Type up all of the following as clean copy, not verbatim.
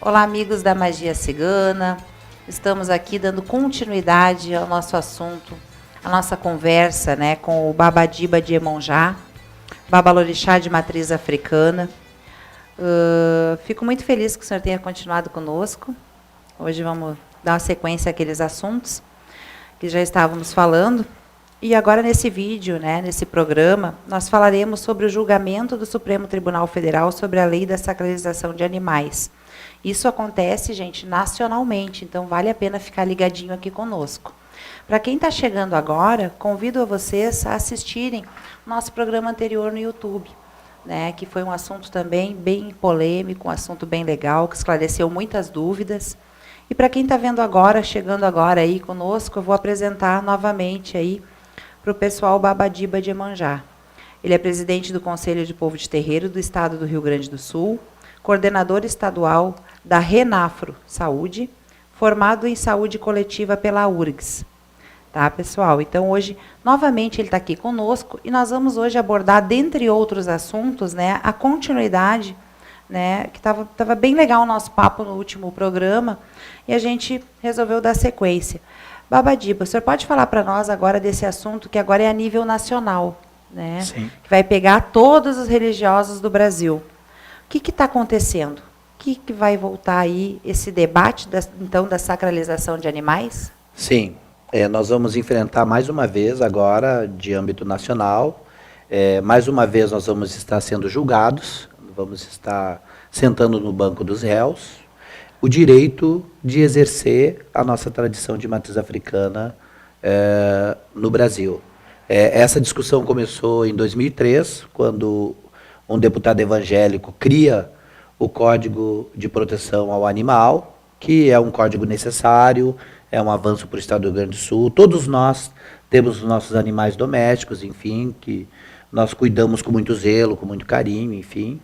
Olá, amigos da Magia Cigana. Estamos aqui dando continuidade ao nosso assunto, a nossa conversa, né, com o Babadiba de Iemonjá, Babalorixá de matriz africana. Fico muito feliz que o senhor tenha continuado conosco. Hoje vamos dar uma sequência àqueles assuntos que já estávamos falando. E agora nesse vídeo, né, nesse programa, nós falaremos sobre o julgamento do Supremo Tribunal Federal sobre a lei da sacralização de animais. Isso acontece, gente, nacionalmente, então vale a pena ficar ligadinho aqui conosco. Para quem está chegando agora, convido a vocês a assistirem o nosso programa anterior no YouTube, né, que foi um assunto também bem polêmico, um assunto bem legal, que esclareceu muitas dúvidas. E para quem está vendo agora, chegando agora aí conosco, eu vou apresentar novamente aí para o pessoal Babadiba de Iemonjá. Ele é presidente do Conselho de Povo de Terreiro do Estado do Rio Grande do Sul, coordenador estadual da Renafro Saúde, formado em saúde coletiva pela URGS. Tá, pessoal? Então, hoje, novamente, ele está aqui conosco e nós vamos hoje abordar, dentre outros assuntos, né, a continuidade, né, que estava bem legal o nosso papo no último programa, e a gente resolveu dar sequência. Babadiba, o senhor pode falar para nós agora desse assunto que agora é a nível nacional, né? Sim. Que vai pegar todos os religiosos do Brasil. O que está acontecendo? O que vai voltar aí esse debate, então, da sacralização de animais? Sim, nós vamos enfrentar mais uma vez agora, de âmbito nacional, mais uma vez nós vamos estar sendo julgados, vamos estar sentando no banco dos réus, o direito de exercer a nossa tradição de matriz africana no Brasil. Essa discussão começou em 2003, quando um deputado evangélico cria o Código de Proteção ao Animal, que é um código necessário, é um avanço para o Estado do Rio Grande do Sul. Todos nós temos os nossos animais domésticos, enfim, que nós cuidamos com muito zelo, com muito carinho, enfim.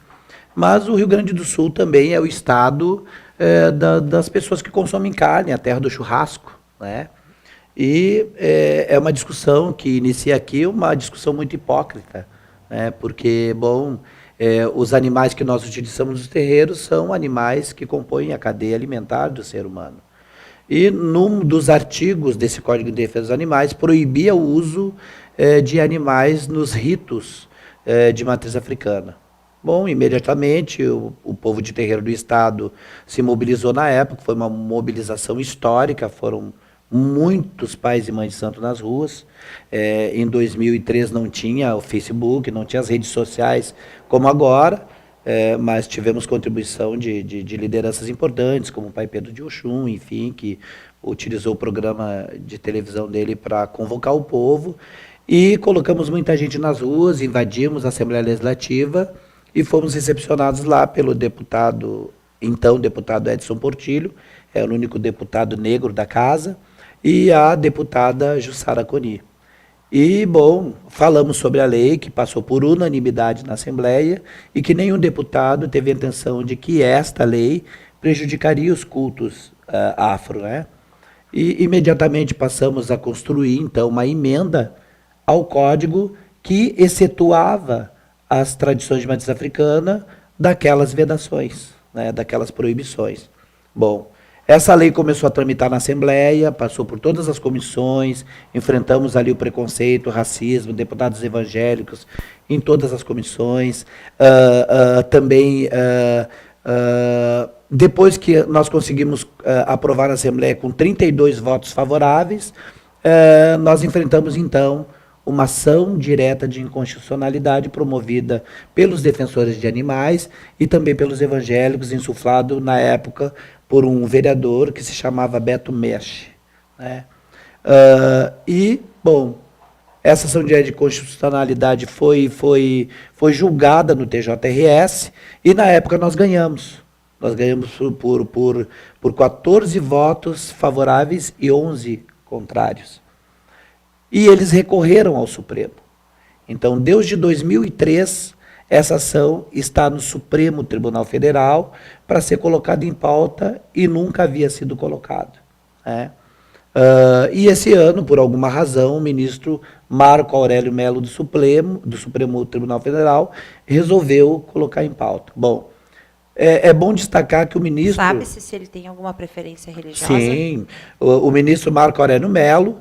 Mas o Rio Grande do Sul também é o estado das pessoas que consomem carne, a terra do churrasco, né? E é uma discussão que inicia aqui, uma discussão muito hipócrita, né? Porque, bom, os animais que nós utilizamos nos terreiros são animais que compõem a cadeia alimentar do ser humano. E num dos artigos desse Código de Defesa dos Animais proibia o uso de animais nos ritos de matriz africana. Bom, imediatamente o povo de terreiro do Estado se mobilizou na época, foi uma mobilização histórica, foram muitos pais e mães de santo nas ruas. Em 2003 não tinha o Facebook, não tinha as redes sociais como agora, mas tivemos contribuição de lideranças importantes, como o pai Pedro de Oxum, enfim, que utilizou o programa de televisão dele para convocar o povo, e colocamos muita gente nas ruas, invadimos a Assembleia Legislativa, e fomos recepcionados lá pelo deputado, então deputado Edson Portillo, era o único deputado negro da casa, e a deputada Jussara Coni. E, bom, falamos sobre a lei que passou por unanimidade na Assembleia e que nenhum deputado teve a intenção de que esta lei prejudicaria os cultos afro, né? E imediatamente passamos a construir, então, uma emenda ao código que excetuava as tradições de matriz africana daquelas vedações, né, daquelas proibições. Bom, essa lei começou a tramitar na Assembleia, passou por todas as comissões, enfrentamos ali o preconceito, o racismo, deputados evangélicos em todas as comissões. Também, depois que nós conseguimos aprovar na Assembleia com 32 votos favoráveis, nós enfrentamos, então, uma ação direta de inconstitucionalidade promovida pelos defensores de animais e também pelos evangélicos, insuflado na época por um vereador que se chamava Beto Meche, né? Bom, essa ação direta de constitucionalidade foi julgada no TJRS e na época nós ganhamos. Nós ganhamos por 14 votos favoráveis e 11 contrários. E eles recorreram ao Supremo. Então, desde 2003, essa ação está no Supremo Tribunal Federal para ser colocada em pauta e nunca havia sido colocado, né? E esse ano, por alguma razão, o ministro Marco Aurélio Mello do Supremo Tribunal Federal resolveu colocar em pauta. Bom, É bom destacar que o ministro... Sabe-se se ele tem alguma preferência religiosa? Sim, o ministro Marco Aurélio Mello,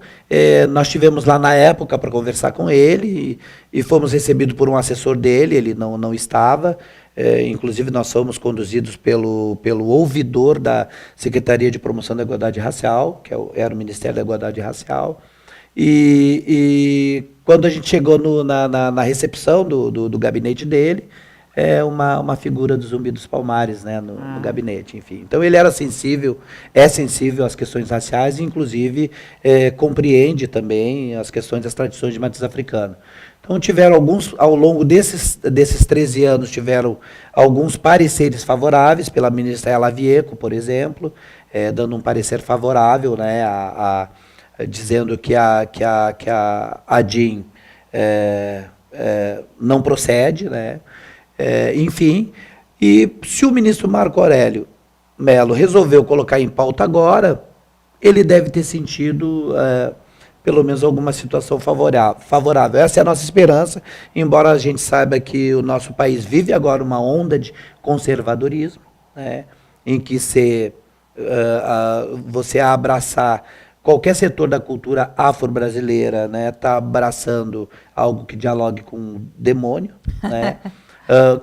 nós tivemos lá na época para conversar com ele e fomos recebidos por um assessor dele, ele não estava, inclusive nós fomos conduzidos pelo ouvidor da Secretaria de Promoção da Igualdade Racial, que era o Ministério da Igualdade Racial, e quando a gente chegou na recepção do gabinete dele, uma figura do Zumbi dos Palmares, né, no gabinete, enfim. Então ele era sensível, é sensível às questões raciais e, inclusive, compreende também as questões das tradições de matriz africana. Então tiveram alguns, ao longo desses 13 anos, tiveram alguns pareceres favoráveis pela ministra Ela Vieco, por exemplo, dando um parecer favorável, né, dizendo que a ADIM não procede, né. Enfim, e se o ministro Marco Aurélio Mello resolveu colocar em pauta agora, ele deve ter sentido pelo menos alguma situação favorável. Essa é a nossa esperança, embora a gente saiba que o nosso país vive agora uma onda de conservadorismo, né, em que você abraçar qualquer setor da cultura afro-brasileira, né, está abraçando algo que dialogue com o demônio, né?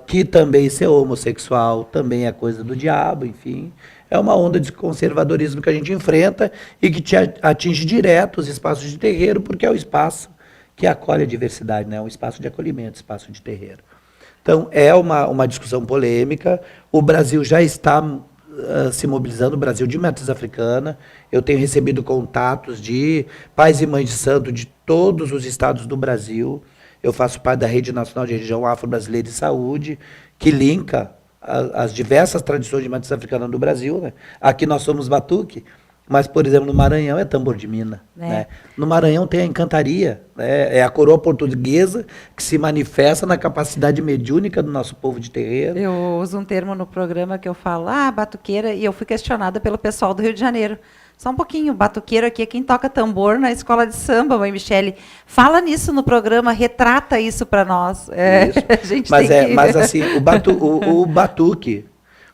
Que também ser homossexual também é coisa do diabo, enfim. É uma onda de conservadorismo que a gente enfrenta e que atinge direto os espaços de terreiro, porque é o espaço que acolhe a diversidade, né? É um espaço de acolhimento, espaço de terreiro. Então, é uma discussão polêmica. O Brasil já está se mobilizando, o Brasil de matriz africana. Eu tenho recebido contatos de pais e mães de santo de todos os estados do Brasil. Eu faço parte da Rede Nacional de Religião Afro-Brasileira de Saúde, que linka as diversas tradições de matriz africana do Brasil, né? Aqui nós somos batuque, mas, por exemplo, no Maranhão é tambor de mina. Né? No Maranhão tem a encantaria, né? É a coroa portuguesa que se manifesta na capacidade mediúnica do nosso povo de terreiro. Eu uso um termo no programa que eu falo, batuqueira, e eu fui questionada pelo pessoal do Rio de Janeiro. Só um pouquinho, batuqueiro aqui é quem toca tambor na escola de samba, mãe Michele. Fala nisso no programa, retrata isso para nós. A gente mas assim, o batuque,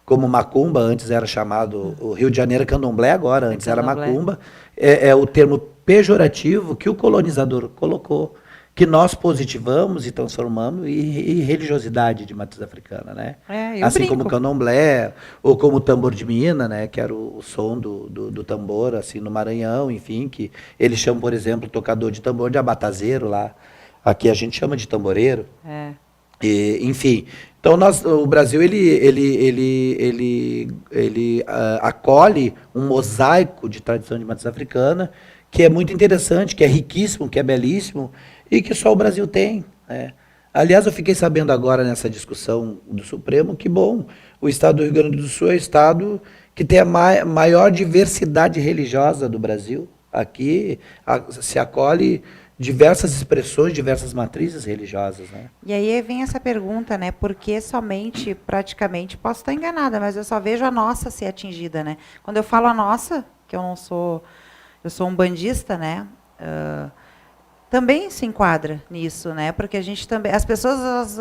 como macumba, antes era chamado, o Rio de Janeiro é candomblé agora, antes era macumba, é o termo pejorativo que o colonizador colocou, que nós positivamos e transformamos em religiosidade de matriz africana, né? Assim como o candomblé, ou como o tambor de mina, né? Que era o som do tambor, assim, no Maranhão, enfim, que eles chamam, por exemplo, o tocador de tambor de abatazeiro lá. Aqui a gente chama de tamboreiro. Enfim, então o Brasil ele acolhe um mosaico de tradição de matriz africana que é muito interessante, que é riquíssimo, que é belíssimo e que só o Brasil tem, né? Aliás, eu fiquei sabendo agora nessa discussão do Supremo que, bom, o estado do Rio Grande do Sul é o estado que tem a maior diversidade religiosa do Brasil. Aqui se acolhe diversas expressões, diversas matrizes religiosas, né? E aí vem essa pergunta, né? Por que somente, praticamente, posso estar enganada, mas eu só vejo a nossa ser atingida, né? Quando eu falo a nossa, que eu sou um bandista, né? Também se enquadra nisso, né? Porque a gente também, as pessoas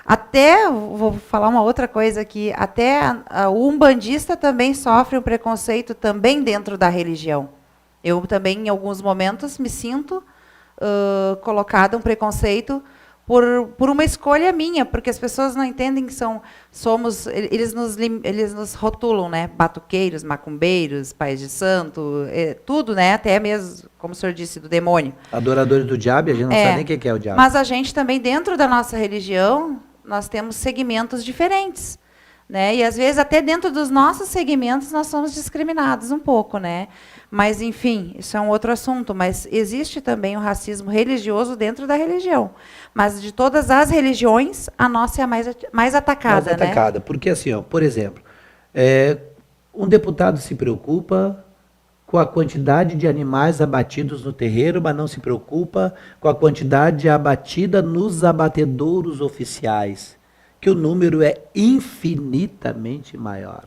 até vou falar uma outra coisa aqui, até o umbandista também sofre um preconceito também dentro da religião. Eu também, em alguns momentos, me sinto colocada um preconceito por uma escolha minha, porque as pessoas não entendem que somos, eles nos rotulam, né? Batuqueiros, macumbeiros, pais de santo, tudo, né? Até mesmo, como o senhor disse, do demônio. Adoradores do diabo, a gente não sabe nem o que é o diabo. Mas a gente também, dentro da nossa religião, nós temos segmentos diferentes, né? E às vezes até dentro dos nossos segmentos nós somos discriminados um pouco, né? Mas enfim, isso é um outro assunto. Mas existe também o racismo religioso dentro da religião. Mas de todas as religiões, a nossa é a mais atacada, mais atacada, né? Porque assim, por exemplo, um deputado se preocupa com a quantidade de animais abatidos no terreiro, mas não se preocupa com a quantidade abatida nos abatedouros oficiais, que o número é infinitamente maior.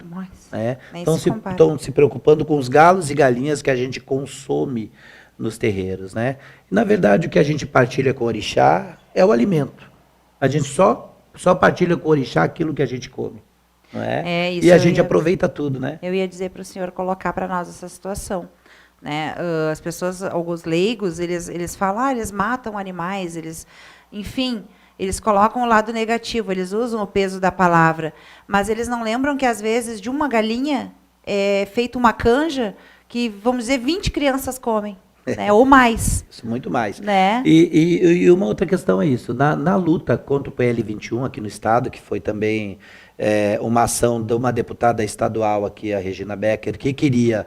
Né? Estão se preocupando com os galos e galinhas que a gente consome nos terreiros. Né? E, na verdade, o que a gente partilha com o orixá é o alimento. A gente só partilha com o orixá aquilo que a gente come. não é? Isso E a gente aproveita tudo, né? Eu ia dizer para o senhor colocar para nós essa situação. Né? As pessoas, alguns leigos, eles falam, eles matam animais, enfim, eles colocam o lado negativo, eles usam o peso da palavra, mas eles não lembram que, às vezes, de uma galinha é feita uma canja que, vamos dizer, 20 crianças comem, né? Ou mais. Isso, muito mais. Né? E uma outra questão é isso, na luta contra o PL 21 aqui no Estado, que foi também uma ação de uma deputada estadual aqui, a Regina Becker, que queria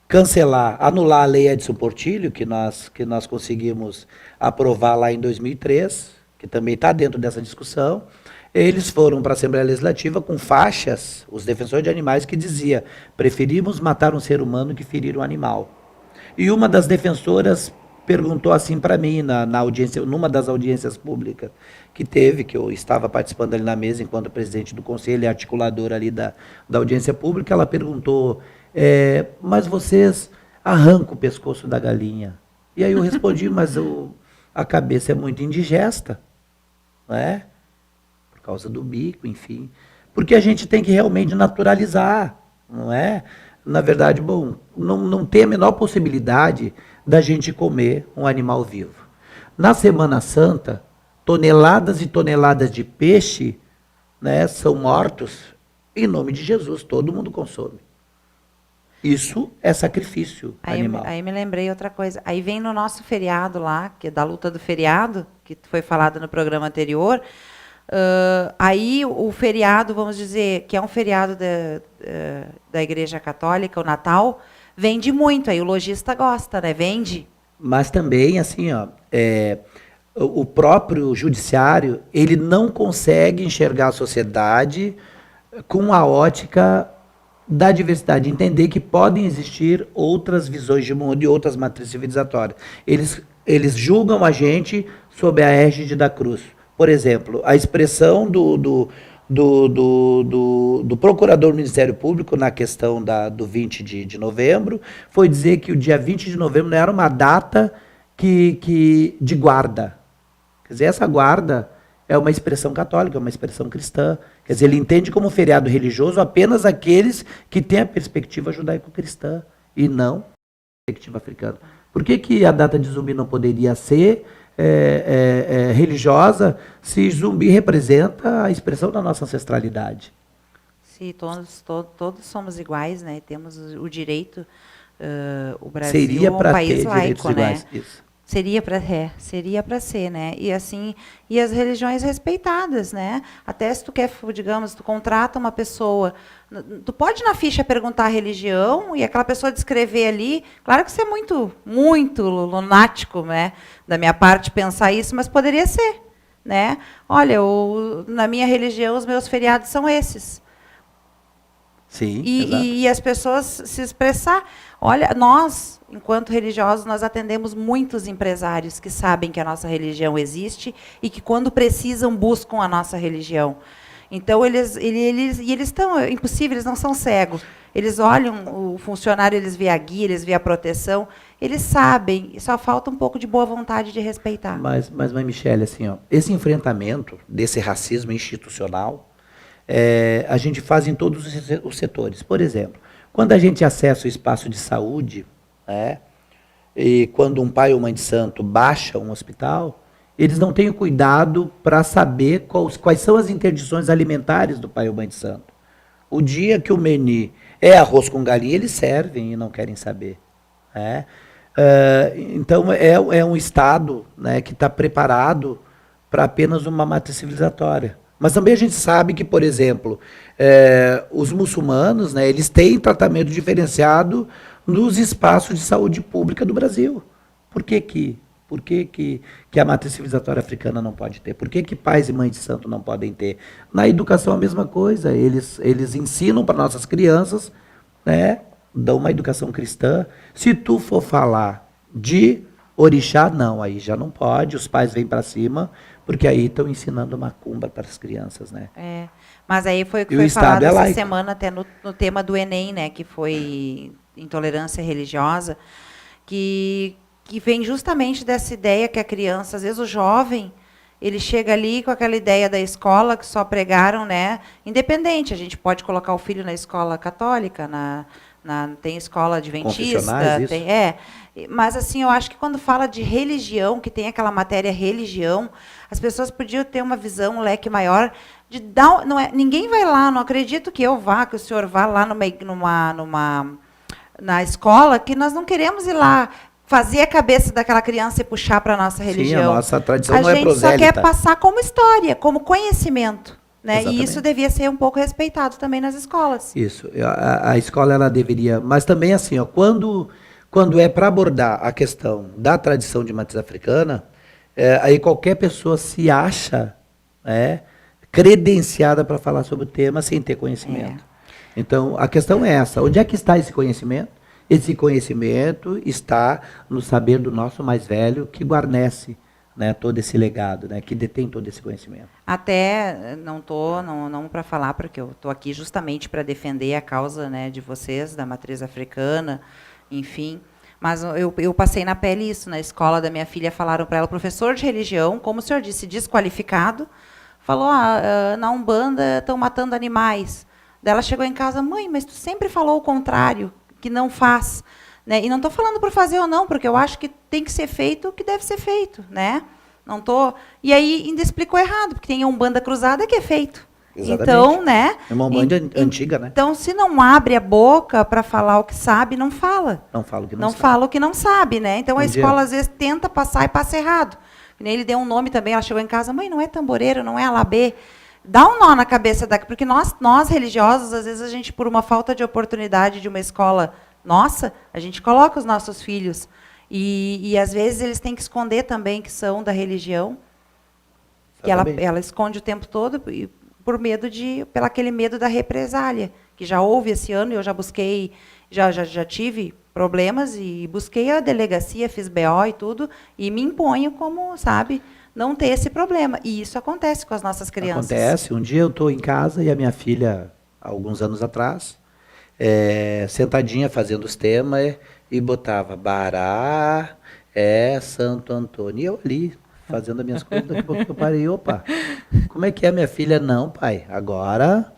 cancelar, anular a lei Edson Portillo, que nós conseguimos aprovar lá em 2003, que também está dentro dessa discussão. Eles foram para a Assembleia Legislativa com faixas, os defensores de animais, que dizia: preferimos matar um ser humano que ferir um animal. E uma das defensoras perguntou assim para mim, na audiência, numa das audiências públicas que teve, que eu estava participando ali na mesa enquanto presidente do conselho e articuladora ali da audiência pública, ela perguntou: mas vocês arrancam o pescoço da galinha? E aí eu respondi: mas a cabeça é muito indigesta, não é? Por causa do bico, enfim. Porque a gente tem que realmente naturalizar, não é? Na verdade, bom, não tem a menor possibilidade da gente comer um animal vivo. Na Semana Santa, toneladas e toneladas de peixe, né, são mortos em nome de Jesus, todo mundo consome. Isso é sacrifício animal. Aí me lembrei outra coisa. Aí vem no nosso feriado lá, que é da luta do feriado, que foi falado no programa anterior. Aí o feriado, vamos dizer, que é um feriado da Igreja Católica, o Natal, vende muito. Aí o lojista gosta, né? Vende. Mas também, assim, o próprio judiciário, ele não consegue enxergar a sociedade com a ótica da diversidade, entender que podem existir outras visões de mundo e outras matrizes civilizatórias. Eles julgam a gente sob a égide da cruz. Por exemplo, a expressão do procurador do Ministério Público na questão do 20 de novembro foi dizer que o dia 20 de novembro não era uma data de guarda. Quer dizer, essa guarda é uma expressão católica, é uma expressão cristã. Quer dizer, ele entende como feriado religioso apenas aqueles que têm a perspectiva judaico-cristã e não a perspectiva africana. Por que a data de Zumbi não poderia ser religiosa se Zumbi representa a expressão da nossa ancestralidade? Se todos somos iguais, né? Temos o direito, o Brasil seria é um país ter laico, né? Iguais. Isso. Seria para ser, né? E assim, e as religiões respeitadas, né? Até se tu quer, digamos, tu contrata uma pessoa, tu pode na ficha perguntar a religião e aquela pessoa descrever ali. Claro que isso é muito, muito lunático, né? Da minha parte pensar isso, mas poderia ser, né? Olha, na minha religião os meus feriados são esses. Sim, e as pessoas se expressar. Olha, nós, enquanto religiosos, nós atendemos muitos empresários que sabem que a nossa religião existe e que, quando precisam, buscam a nossa religião. Então, eles estão, é impossível, eles não são cegos. Eles olham o funcionário, eles veem a guia, eles veem a proteção, eles sabem, só falta um pouco de boa vontade de respeitar. Mas Michele, assim, esse enfrentamento desse racismo institucional, a gente faz em todos os setores. Por exemplo, quando a gente acessa o espaço de saúde, e quando um pai ou mãe de santo baixa um hospital, eles não têm o cuidado para saber quais são as interdições alimentares do pai ou mãe de santo. O dia que o menu é arroz com galinha, eles servem e não querem saber. Então, é um Estado, né, que está preparado para apenas uma matriz civilizatória. Mas também a gente sabe que, por exemplo, os muçulmanos, né, eles têm tratamento diferenciado nos espaços de saúde pública do Brasil. Por que a matriz civilizatória africana não pode ter? Por que pais e mães de santo não podem ter? Na educação a mesma coisa. Eles ensinam para nossas crianças, né, dão uma educação cristã. Se tu for falar de orixá, não, aí já não pode, os pais vêm para cima, porque aí estão ensinando macumba para as crianças, né? Mas aí foi o que foi falado essa semana, até no tema do Enem, né, que foi intolerância religiosa, que vem justamente dessa ideia que a criança, às vezes o jovem, ele chega ali com aquela ideia da escola que só pregaram, né? Independente, a gente pode colocar o filho na escola católica, tem escola adventista, isso. mas assim, eu acho que quando fala de religião, que tem aquela matéria religião, as pessoas podiam ter uma visão, um leque maior de dar, não é, ninguém vai lá, não acredito que eu vá, que o senhor vá lá na escola, que nós não queremos ir lá fazer a cabeça daquela criança e puxar para a nossa religião. Sim, a nossa tradição não é prosélita. A gente só quer passar como história, como conhecimento. Né? Exatamente. E isso devia ser um pouco respeitado também nas escolas. Isso. A escola ela deveria... Mas também assim, ó, quando é para abordar a questão da tradição de matriz africana, aí qualquer pessoa se acha credenciada para falar sobre o tema sem ter conhecimento. Então, a questão é essa. Onde é que está esse conhecimento? Esse conhecimento está no saber do nosso mais velho, que guarnece, né, todo esse legado, né, que detém todo esse conhecimento. Até não para falar, porque eu estou aqui justamente para defender a causa, né, de vocês, da matriz africana, enfim. Mas eu passei na pele isso. Na escola da minha filha, falaram para ela, professor de religião, como o senhor disse, desqualificado, falou, na Umbanda estão matando animais. Daí ela chegou em casa, mãe, mas tu sempre falou o contrário, que não faz. Né? E não estou falando por fazer ou não, porque eu acho que tem que ser feito o que deve ser feito. Né? Não tô... E aí ainda explicou errado, porque tem a Umbanda cruzada que é feito. Exatamente. Então, né? É uma Umbanda antiga, né? Então, se não abre a boca para falar o que sabe, não fala. Não fala o que não sabe. Não fala o que não sabe, né? Então, a escola, às vezes, tenta passar e passa errado. Ele deu um nome também, ela chegou em casa, mãe, não é tamboreiro, não é alabê. Dá um nó na cabeça daqui, porque nós religiosos, às vezes, a gente, por uma falta de oportunidade de uma escola nossa, a gente coloca os nossos filhos. E às vezes, eles têm que esconder também que são da religião. Que ela esconde o tempo todo por pelo aquele medo da represália, que já houve esse ano, eu já busquei, já tive problemas e busquei a delegacia, fiz BO e tudo, e me imponho como, sabe, não ter esse problema. E isso acontece com as nossas crianças. Acontece. Um dia eu estou em casa e a minha filha, alguns anos atrás, sentadinha fazendo os temas e botava Bará, Santo Antônio. E eu ali, fazendo as minhas coisas, daqui a pouco eu parei, opa, como é que é, minha filha? Não, pai, agora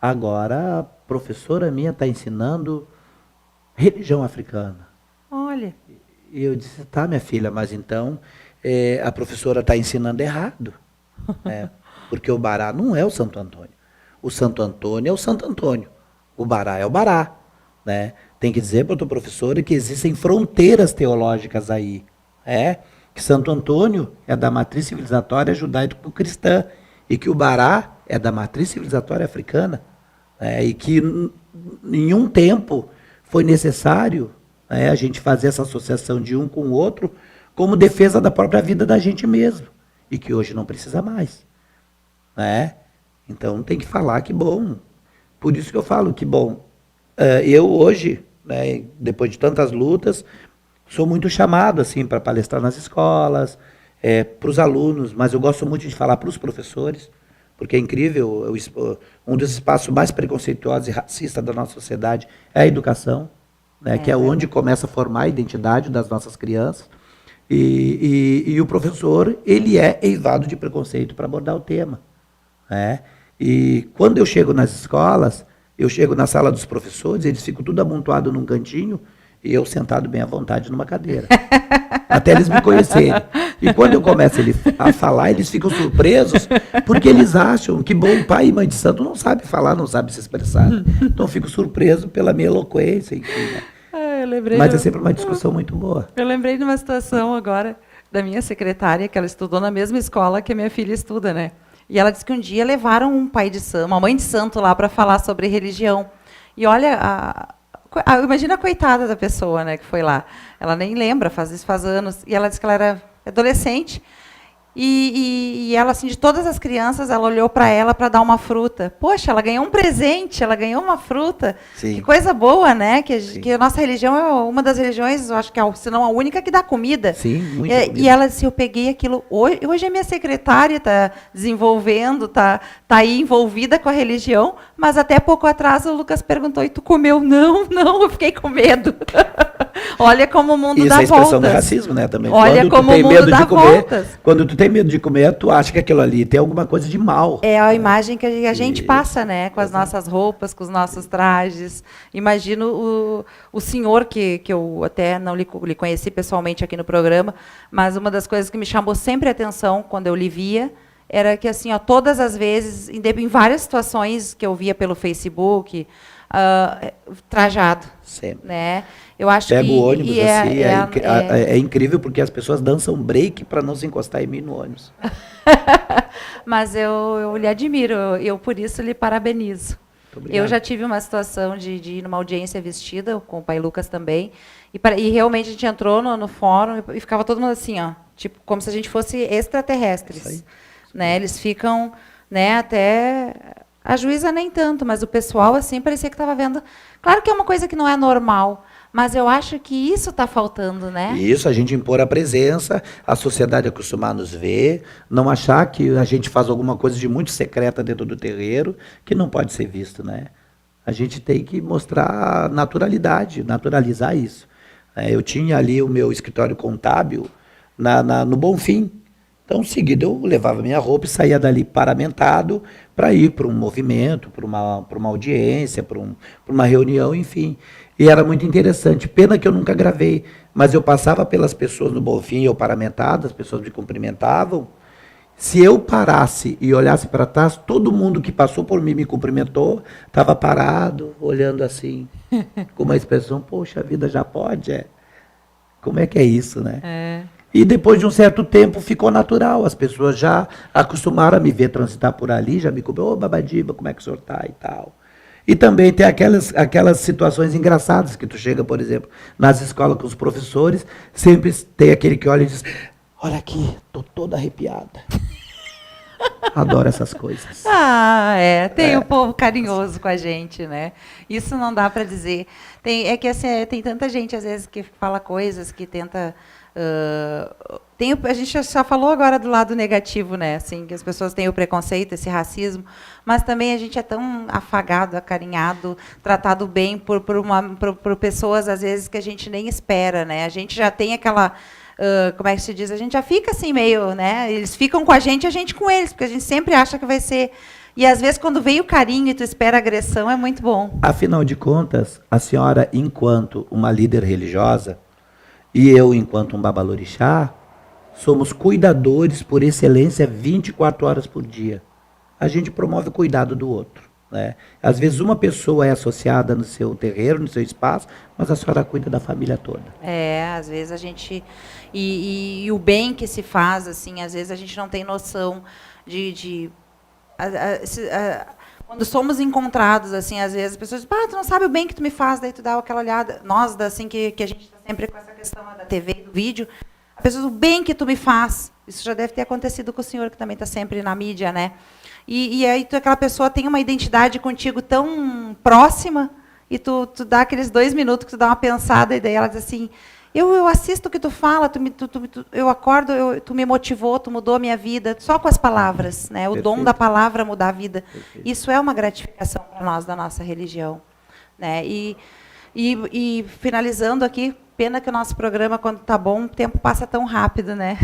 a professora minha está ensinando religião africana. Olha. E eu disse, tá, minha filha, mas então a professora está ensinando errado. Porque o Bará não é o Santo Antônio. O Santo Antônio é o Santo Antônio. O Bará é o Bará. Né? Tem que dizer para a tua professora que existem fronteiras teológicas aí. Que Santo Antônio é da matriz civilizatória judaico-cristã e que o Bará é da matriz civilizatória africana. E que em um tempo foi necessário a gente fazer essa associação de um com o outro como defesa da própria vida da gente mesmo. E que hoje não precisa mais. Então tem que falar que bom. Por isso que eu falo que bom. Eu hoje, depois de tantas lutas, sou muito chamado assim, para palestrar nas escolas, para os alunos, mas eu gosto muito de falar para os professores, porque é incrível, um dos espaços mais preconceituosos e racistas da nossa sociedade é a educação, que é onde começa a formar a identidade das nossas crianças. E o professor, ele é eivado de preconceito para abordar o tema. E quando eu chego nas escolas, eu chego na sala dos professores, eles ficam tudo amontoado num cantinho, e eu sentado bem à vontade numa cadeira. Até eles me conhecerem. E quando eu começo a falar, eles ficam surpresos, porque eles acham que bom pai e mãe de santo não sabe falar, não sabe se expressar. Então eu fico surpreso pela minha eloquência, enfim. Mas é sempre uma discussão muito boa. Eu lembrei de uma situação agora da minha secretária, que ela estudou na mesma escola que a minha filha estuda, né? E ela disse que um dia levaram um pai de santo, uma mãe de santo lá para falar sobre religião. E olha, imagina a coitada da pessoa, né, que foi lá. Ela nem lembra, faz anos. E ela disse que ela era adolescente. E ela, assim, de todas as crianças, ela olhou para ela para dar uma fruta. Poxa, ela ganhou um presente, ela ganhou uma fruta. Sim. Que coisa boa, né? Que a nossa religião é uma das religiões, eu acho que se não a única, que dá comida. Sim, muito comida. E ela disse, eu peguei aquilo. Hoje a minha secretária está desenvolvendo, está aí envolvida com a religião, mas até pouco atrás o Lucas perguntou, e tu comeu? Não, eu fiquei com medo. Olha como o mundo Isso dá é a expressão voltas. do racismo, né, também. Olha Quando tu como tem o mundo medo dá de comer, voltas. quando tu tem medo de comer, tu acha que aquilo ali tem alguma coisa de mal. É a imagem que a gente passa, Isso, né? Com as exato. nossas roupas, com os nossos trajes. Imagino o senhor, que eu até não lhe conheci pessoalmente aqui no programa, mas uma das coisas que me chamou sempre a atenção quando eu lhe via era que, assim, ó, todas as vezes, em várias situações que eu via pelo Facebook, trajado. Sempre. Né? Eu acho Pego que o ônibus assim, é incrível porque as pessoas dançam break para não se encostar em mim no ônibus. Mas eu lhe admiro, eu por isso lhe parabenizo. Eu já tive uma situação de ir numa audiência vestida, com o pai Lucas também, e realmente a gente entrou no fórum e ficava todo mundo assim, ó, tipo, como se a gente fosse extraterrestres. Né? Eles ficam, né, até... A juíza nem tanto, mas o pessoal assim parecia que estava vendo. Claro que é uma coisa que não é normal, mas eu acho que isso está faltando, né? Isso, a gente impor a presença, a sociedade acostumar a nos ver, não achar que a gente faz alguma coisa de muito secreta dentro do terreiro, que não pode ser visto, né? A gente tem que mostrar naturalidade, naturalizar isso. Eu tinha ali o meu escritório contábil no Bonfim. Então, em seguida, eu levava minha roupa e saía dali paramentado para ir para um movimento, para uma audiência, para uma reunião, enfim. E era muito interessante. Pena que eu nunca gravei, mas eu passava pelas pessoas no Bonfim, eu paramentado, as pessoas me cumprimentavam. Se eu parasse e olhasse para trás, todo mundo que passou por mim me cumprimentou, estava parado, olhando assim, com uma expressão, poxa, a vida já pode, Como é que é isso, né? É. E depois de um certo tempo ficou natural, as pessoas já acostumaram a me ver transitar por ali, já me cumprimentam, ô Babadiba, como é que o senhor está e tal. E também tem aquelas situações engraçadas que tu chega, por exemplo, nas escolas com os professores, sempre tem aquele que olha e diz, olha aqui, estou toda arrepiada. Adoro essas coisas. Tem o povo carinhoso com a gente, né? Isso não dá para dizer. Tem tanta gente, às vezes, que fala coisas, que tenta... a gente já falou agora do lado negativo, né? Assim, que as pessoas têm o preconceito, esse racismo, mas também a gente é tão afagado, acarinhado, tratado bem por pessoas, às vezes, que a gente nem espera, né? A gente já tem aquela... como é que se diz? A gente já fica assim meio, né? Eles ficam com a gente com eles, porque a gente sempre acha que vai ser... E, às vezes, quando vem o carinho e tu espera a agressão, é muito bom. Afinal de contas, a senhora, enquanto uma líder religiosa, e eu, enquanto um babalorixá, somos cuidadores por excelência 24 horas por dia. A gente promove o cuidado do outro. Né? Às vezes uma pessoa é associada no seu terreiro, no seu espaço, mas a senhora cuida da família toda. Às vezes a gente... E o bem que se faz, assim, às vezes a gente não tem noção quando somos encontrados, assim, às vezes as pessoas dizem, tu não sabe o bem que tu me faz, daí tu dá aquela olhada, nós, assim, que a gente está sempre com essa questão da TV e do vídeo, a pessoa diz, o bem que tu me faz, isso já deve ter acontecido com o senhor, que também está sempre na mídia, né? E aí aquela pessoa tem uma identidade contigo tão próxima, e tu dá aqueles 2 minutos que tu dá uma pensada, e daí ela diz assim, eu assisto o que tu fala, eu acordo, tu me motivou, tu mudou a minha vida, só com as palavras, né? O Perfeito. dom da palavra mudar a vida. Perfeito. Isso é uma gratificação para nós, da nossa religião. Né? E finalizando aqui, pena que o nosso programa, quando está bom, o tempo passa tão rápido, né?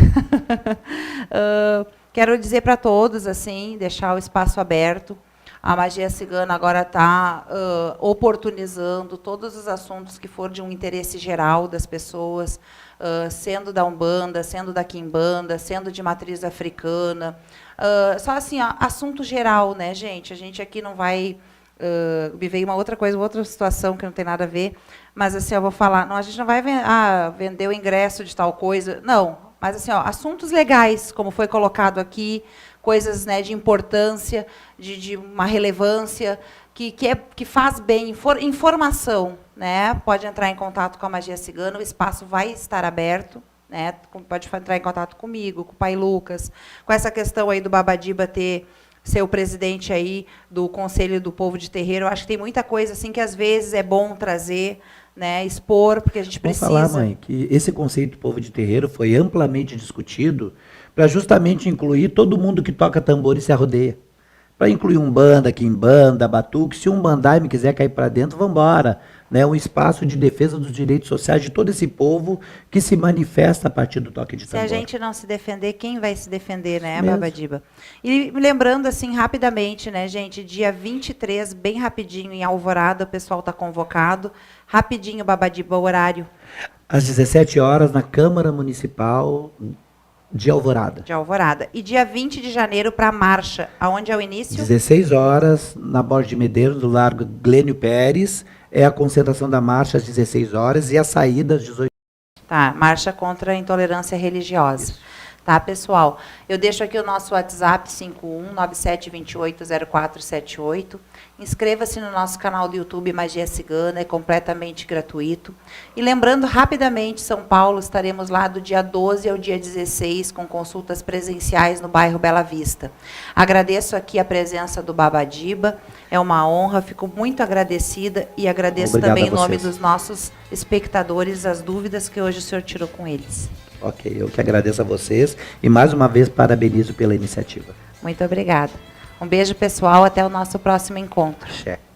Quero dizer para todos, assim, deixar o espaço aberto. A magia cigana agora está oportunizando todos os assuntos que for de um interesse geral das pessoas, sendo da Umbanda, sendo da Quimbanda, sendo de matriz africana. Só assim, assunto geral, né, gente? A gente aqui não vai... me veio uma outra coisa, outra situação que não tem nada a ver, mas assim, eu vou falar, não, a gente não vai vender o ingresso de tal coisa, não, mas assim, assuntos legais, como foi colocado aqui, coisas, né, de importância, de uma relevância, que faz bem, informação, né? Pode entrar em contato com a Magia Cigana, o espaço vai estar aberto, né? Pode entrar em contato comigo, com o pai Lucas, com essa questão aí do Babadiba ser o presidente aí do Conselho do Povo de Terreiro. Eu acho que tem muita coisa assim que às vezes é bom trazer, né, expor, porque a gente precisa. Vou falar, mãe, que esse conceito do povo de terreiro foi amplamente discutido para justamente incluir todo mundo que toca tambor e se arrodeia. Para incluir Umbanda, Quimbanda, Batuque. Se um bandaime quiser cair para dentro, vamos embora. né, um espaço de defesa dos direitos sociais de todo esse povo que se manifesta a partir do toque de tambor. Se a gente não se defender, quem vai se defender, né, Mesmo. Babadiba? E lembrando, assim, rapidamente, né, gente, dia 23, bem rapidinho, em Alvorada, o pessoal está convocado. Rapidinho, Babadiba, o horário. Às 17 horas, na Câmara Municipal de Alvorada. De Alvorada. E dia 20 de janeiro para a marcha. Aonde é o início? 16 horas, na Borges de Medeiros, do Largo Glênio Pérez. É a concentração da marcha às 16 horas e a saída às 18 horas. Tá, marcha contra a intolerância religiosa. Isso. Tá, pessoal? Eu deixo aqui o nosso WhatsApp, 5197280478. Inscreva-se no nosso canal do YouTube Magia Cigana, é completamente gratuito. E lembrando, rapidamente, São Paulo, estaremos lá do dia 12 ao dia 16, com consultas presenciais no bairro Bela Vista. Agradeço aqui a presença do Babadiba, é uma honra, fico muito agradecida e agradeço Obrigado também a em nome vocês. dos nossos espectadores as dúvidas que hoje o senhor tirou com eles. Ok, eu que agradeço a vocês e mais uma vez parabenizo pela iniciativa. Muito obrigada. Um beijo, pessoal. Até o nosso próximo encontro. Cheque.